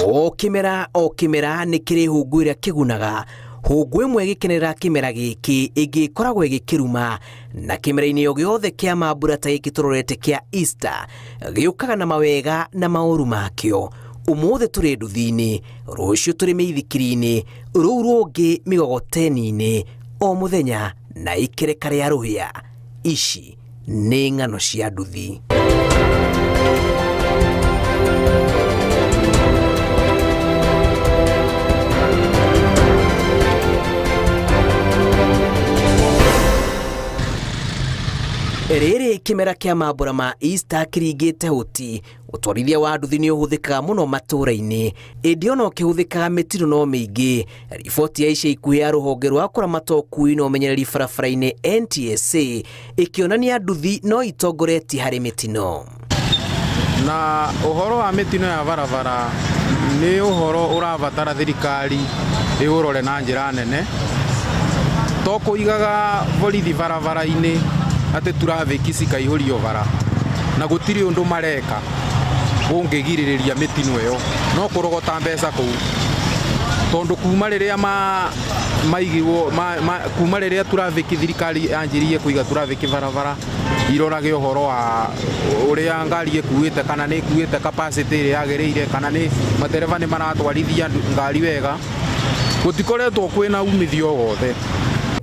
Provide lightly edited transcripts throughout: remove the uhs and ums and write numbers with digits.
O kimera nĩ kĩrĩ hũngũ ĩrĩa kĩgunaga. Hũngũ ĩmwe ĩgĩkenerera kĩmera gĩkĩ ĩngĩ ĩkoragwo ĩgĩkĩruma, na kĩmera-inĩ o gĩothe kĩa mambura ta gĩkĩ tũrorete kĩa Easter gĩũkaga na mawega na maũru makĩo. Ũmũthĩ tũrĩ nduthi-inĩ, rũciũ tũrĩ mĩithikiri-inĩ, rũu rũngĩ mĩgogoteni-inĩ, o mũthenya na ikereka rĩa rũhĩa. Ici nĩ ng'ano cia nduthi. Rĩrĩ kĩmera kĩa mambura ma Easter kĩringĩte hũti, ũtwarithia wa nduthi nĩ ũhũthĩkaga mũno matũũra-inĩ, ĩndĩ ona ũkĩhũthĩkaga mĩtino no mĩingĩ. Riboti ya ica ikuhĩ ya rũhonge rwa kũramata ũkuui na ũmenyereri barabara-inĩ NTSA ĩkĩonania nduthi no itongoretie harĩ mĩtino. Na ũhoro wa mĩtino ya barabara nĩ ũhoro ũrabatara thirikari ĩũrore na njĩra nene, to kũigaga borithi barabara-inĩ atĩ traffic cikaihũrio bara na gũtirĩ ũndũ mareka ũngĩgirĩrĩria mĩtino ĩyo, no kũrogota mbeca kũu, tondũ kuma rĩrĩa maigirwo kuma rĩrĩa traffic thirikari yanjirie kũiga traffic barabara, irorage ũhoro wa ũrĩa ngari ĩkuĩte, kana nĩ ĩkuĩte capacity ĩrĩa yagĩrĩire, kana nĩ matereba nĩ maratwarithia ngari wega, gũtikoretwo kwĩna umithio wothe.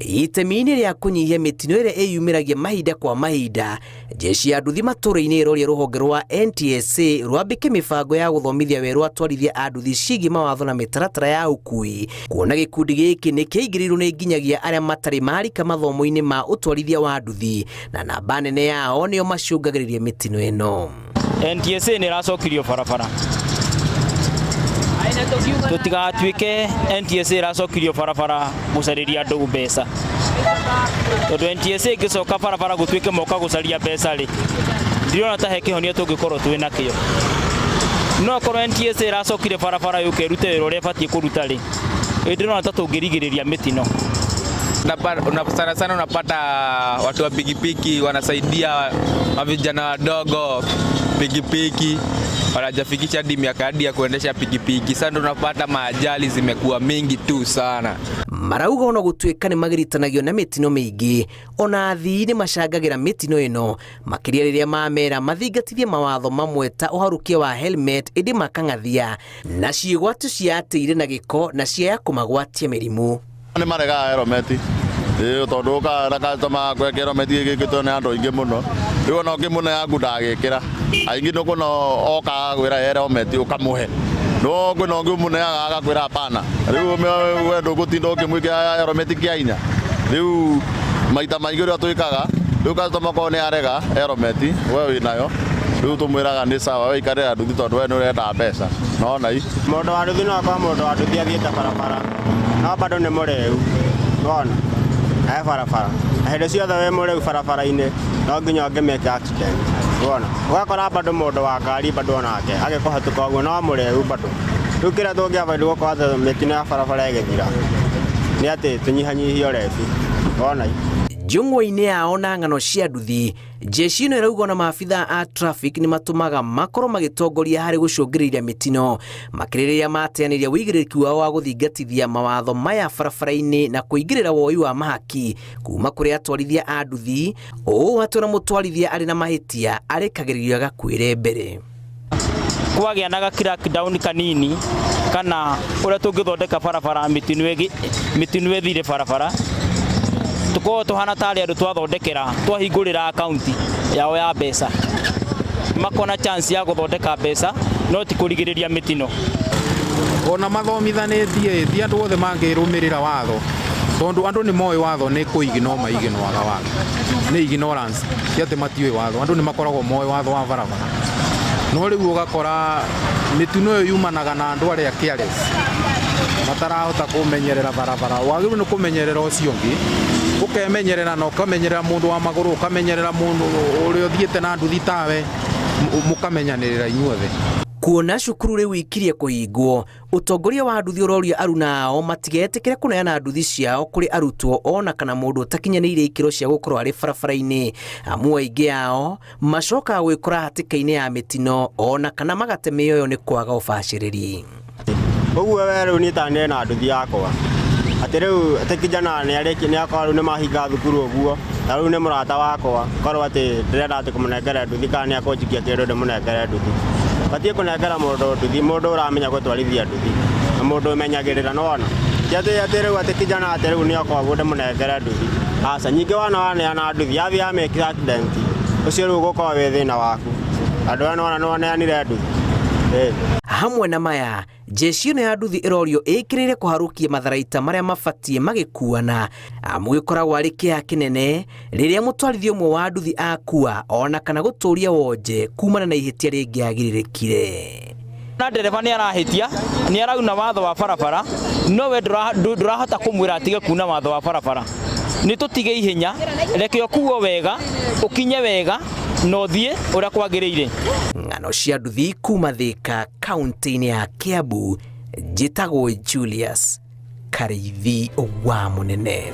Itemi-inĩ rĩa kũnyihia mĩtino ĩrĩa ĩyumĩragia mahinda kwa mahinda, jeshi ya nduthi matũũra-inĩ ĩroria rũhonge rwa NTSA rwambĩke mĩbango ya gũthomithia werũ atwarithia a nduthi ciĩgiĩ mawatho na mĩtaratara ya ũkuui, kuona gĩkundi gĩkĩ nĩ kĩaingĩrĩirwo nĩ nginyagia arĩa matarĩ marika mathomo-inĩ ma ũtwarithia wa nduthi, na namba nene yao nĩo macũngagĩrĩria mĩtino ĩno. NTSA nĩ ĩracokirio barabara, tũtigatuĩke NTSA ĩracokirio barabara gũcarĩria andũ mbeca, tondũ NTSA ĩngĩcoka barabara gũtuĩke moka gũcaria mbeca rĩ, ndirona ta he kĩhonia tũngĩkorwo twĩ nakĩo. No korwo NTSA ĩracokire barabara yũke ĩrute wĩra ũrĩa ĩbatiĩ kũruta rĩ, ndirona ta tũngĩrigĩrĩria mĩtino. Sana sana unapata watu wa pikipiki wanasaidia vijana wadogo pikipiki, wanajafikisha hadi miaka hadi ya kuendesha pikipiki. Sasa ndo unapata maajali zimekuwa mingi tu sana. Marauga ona gũtuĩka nĩ magiritanagio na mĩtino mĩingĩ, ona athii nĩ macangagĩra mĩtino ĩno, makĩria rĩrĩa mamera mathingatithie mawatho mamwe ta ũharũkia wa helmet, ĩndĩ makang'athia na ciĩgwatio cia atĩire na gĩko na ciaya kũmagwatia mĩrimũ. Nĩ marega helmet, tondũ ũkatama kweka helmet gĩkĩtwo nĩ andũ aingĩ mũno, rĩu ona ũngĩmũne yaku ndagĩkĩra, aingĩ nĩ kũna oka gwĩra helmet ũkamũhe, no kwĩna ũngĩ ũmũneaga agakwĩra hapana, rĩu wendo gũtinda ũkĩmwĩkĩra helmet kĩa hinya. Rĩu maita maingĩ ũrĩa twĩkaga, rĩu customer korwo nĩ arega helmet we wĩnayo, rĩu tũmwĩraga nĩ sawa wĩikarĩra nduthi tondũ we nĩ ũrenda mbeca. Nona ii mũndũ wa nduthi no akorwo mũndũ wa nduthi athiĩte barabara, no bado nĩ mũrĩu, nona he barabara, na hĩndĩ ciothe wĩ mũrĩu barabara-inĩ no nginya ũngĩmĩka accident, nona ũgakora bado mũndũ wa ngari bado onake agĩkũhatũka ũguo no mũrĩu bado. Rĩu kĩrĩa tũngĩabairwo gũkorwo atĩ mĩtino ya barabara ĩgĩthira nĩ atĩ tũnyihanyihie ũrebi, nona njũng'wa-inĩ yao na ng'ano cia nduthi, jeshi ĩno ĩrauga na maabitha a traffic nĩ matũmaga makorwo magĩtongoria harĩ gũcũngĩrĩria mĩtino, makĩrĩrĩria mateanĩria wĩigĩrĩrĩki wao wa gũthingatithia mawatho maya barabara-inĩ na kũingĩrĩra woi wa mahaki kuma kũrĩ atwarithia a nduthi, ũũ atĩ ona mũtwarithia arĩ na mahĩtia arĩkagĩrĩrio agakuĩre mbere. Kwagĩa na crackdown kanini kana ũrĩa tũngĩthondeka barabara mĩtino ĩthire barabara, tukorwo tuhana tarĩ andũ twathondekera twahingũrĩra akaunti yao ya mbeca, makona chance ya gũthondeka mbeca no ti kũrigĩrĩria mĩtino. Ona mathomithanĩtie ti andũ othe mangĩrũmĩrĩra watho, tondũ andũ nĩ moĩ watho nĩ kũigino maiginwaga watho, nĩ ignorance, ti atĩ matiũĩ watho, andũ nĩ makoragwo moĩ watho wa barabara. No rĩu ũgakora mĩtino ĩyo yumanaga na andũ arĩa careless, matarahota kũmenyerera barabara. Wagĩrĩirwo nĩ kũmenyerera ũcio ũngĩ, ũkemenyerera na ũkamenyerera mũndũ wa magũrũ, ũkamenyerera mũndũ ũrĩa ũthiĩte na nduthi tawe, mũkamenyanĩrĩra inyuothe. Kuona cukuru riu ikirie kuhingwo, utongoria wa nduthi uroria aruna ao matigetikire kuneana nduthi ciao kuri arutwo ona kana mundu utakinyanĩire ikiro cia gukorwo ari barabara-ini. Amu aingi ao macokaga gwikora hatĩka-inĩ ya mitino ona kana magate mĩoyo nĩ kwaga ũbacĩrĩri. Ũguo we rĩu niĩ ta ndĩ na nduthi yakwa atĩ rĩu atĩ kijana nĩ akorwo rĩu nĩ mahinga thukuru ũguo, na rĩu nĩ mũrata wakwa korwo atĩ ndĩrenda atĩ kũmũnengera nduthi kana nĩ akũnjikia kĩndũ ndĩmũnengere nduthi. Batiĩ kũnengera mũndũ nduthi, mũndũ ũramenya gũtwarithia nduthi na mũndũ ũmenyagĩrĩra. Nĩwona ti atĩ rĩu atĩ kijana atĩ rĩu nĩ oka ũguo ndĩmũnengere nduthi. Aca nyingĩ waneana nduthi yathi yamĩki accident, ũcio rĩu ũgũkorwo wĩ thĩna waku. Andũ aya nĩwona nĩwaneanire nduthi. Hamwe na maya, jeshi ĩno ya nduthi ĩrorio ĩkĩrĩire kũharũkia matharaita marĩa mabatiĩ magĩkuana, amu gĩkoragwo arĩ kĩeha kĩnene rĩrĩa mũtwarithia ũmwe wa nduthi akua ona kana gũtũũria wonje kumana na ihĩtia rĩngĩagĩrĩrĩkire. Na ndereba nĩ arahĩtia, nĩ arauna watho wa barabara, no we ndũrahota kũmwĩra atige kuna watho wa barabara. Nĩ tũtige ihenya, reke ũkuo wega, ũkinye wega, no thiĩ ũrĩa kwagĩrĩire. Ng'ano cia nduthi kuma Thika, kaunti-inĩ ya Kiambu, njĩtagwo Julius Karĩithi wa Mũnene.